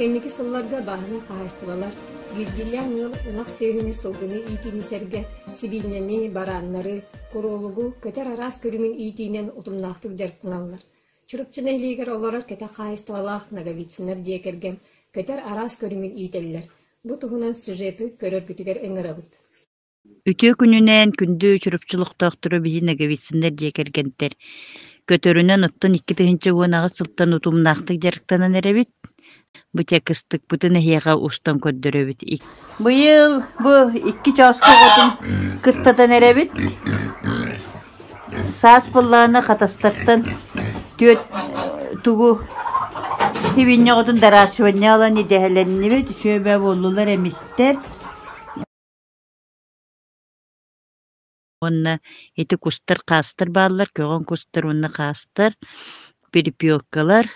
Кенники сылларга баһына хаастыбалар, гилгиллян ыл ынак сөйүнү сылгыны иитинисерге сибиннени бараннары, курулугу көтөр арас көрүмүн иитинен утумнактык жаркыналар. Чурупчун элигер олорор кете хаастыбалах наговицинер диекерген көтөр арас көрүмүн иителлер. Бу туһунан сюжеты көрөргүтүгер ыңырабыт. Үтө күнүнен күндү чурупчулуктоктуру биһи наговицинер диекергентер. Көтөрүнөн оттон 2-нче уонагы сылтан утумнактык жарктанан эребит. Бу текстик бутын эхияга устан көддөрөбүт. Быйыл бу 2 часка готун кыстатан эребит. Саас булланы катастыртын төт тугу хивинне готун дарашванне аланы дехеленнебит. Шөбө болулар эмистер. Онна эти кустар кастыр баалар, көгөн кустар онна кастыр, перепелкалар,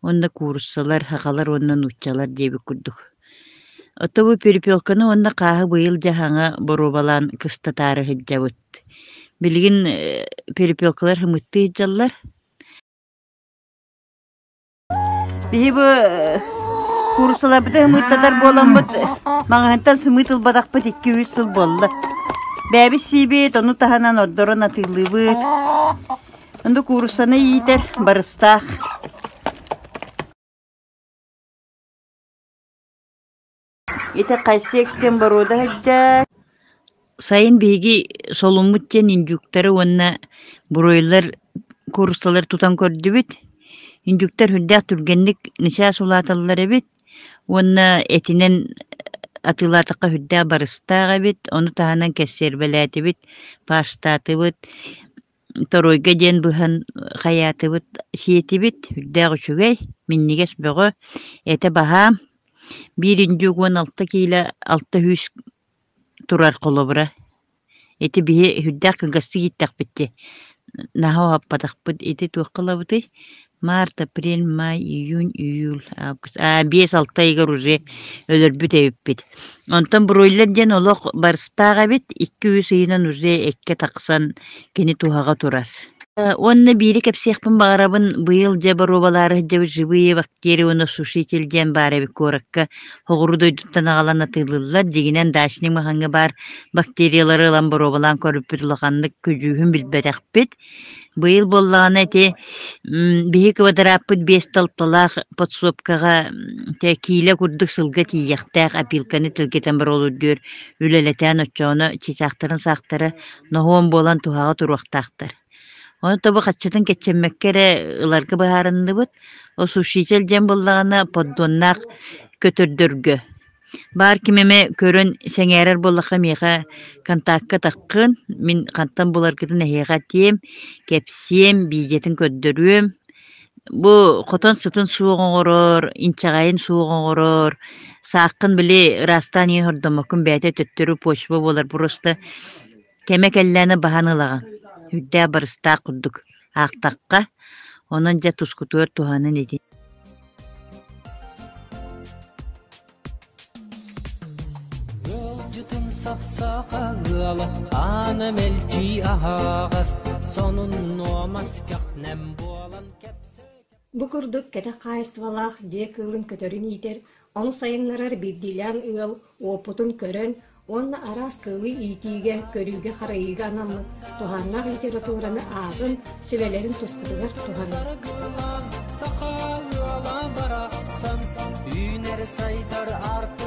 онна курсалар, хакалар, онна нучалар деби курдук. Отобу перепелканы онна каһы быйыл жахаңа боробалан кыстатары хыджабыт. Билигин перепелкалар хымытты хыджаллар. Бихи бу курсаларбыта хымыттатар боламбыт, маңахантан сымытыл бадакпыт 200 сыл болла. Бәбі сибет, оны таханан ордорон атылыбыт. Онды курсаны ийтер, барыстақ. Ете қайсы екстен баруда хәджат. Сайын бейги солумуттен инжуктары онна буройлар курсалар тутан көрді бит. Инжуктар хүлдәк түргенлік ниша сулаталар бит. Онна этинен атылатыққа хүддә барыстаға бит, оны тағанан кәссер бәләті бит, паштаты бит, торойға ден бұхан қаяты бит, сиеті бит, хүддә ғүшігей, миннегес бұғы, әті баға, 1-16 кейлі 600 тұрар қолы бұра. Әті бігі хүддә қыңғасты кеттақ бітті. Нахау аппадақ бұд, әті туаққыла бұды. Март, апрель, май, июнь, июль, август. 5-6 айгар уже өлөрбүт эбиппит. Онтон буройлар ден олох барыстаға бит 200 айынан уже экке тақсан кені тухаға турар. Онны бири кепсиякпын бағарабын быйыл жабаробалары жабы живые бактерии оны сушителден бары бі коракка хоғыру дойдуттан ағалан атылылар. Дегенен дашының маханға бар бактериялары лан боробалан көріппіт ұлағандық көжүйін білбәдәк бит. Быйыл боллағаны әте бігі квадраппыт 5 талталақ подсопкаға кейлі күрдік сылға тияқтақ апилканы тілгетен бір олу дөр үлелетен отчауны чечақтарын сақтары нохуан болан тухаға тұруақтақтар. Оны табы қатшатын кетченмеккері ұларғы бағарынды бұд. О сушител жем боллағаны поддоннақ көтірдіргі. Бар кимеме көрін сәңәрер боллаққа меға контактқа таққын, мен қантан боларғыдың әйеға тем, кепсем, бейдетін көддірім. Бұ қотын сұтын суығын ғырыр, инчағайын суығын ғырыр, саққын біле растан ең ұрдымықын бәйті төттірі пошбы болар бұрысты кемек әлләні бағанылаған. Хүддә барыста құддық ақтаққа, онын жа тұскутуыр туғанын еді. Сақсақағылы анам әлчи ағас, сонын номас кәқнәм болан кәпсі. Бу курдук кете қайыстывалақ дек ылын көтөрін итер, оны сайынларар биддилян ыл, опутун көрін, онна арас кылы итиге, көрүүге харайыга анамы, туханнақ литератураны ағын, сөбелерін тұспыдығар туханы. Сақалыла барақсан, үйнер сайдар арты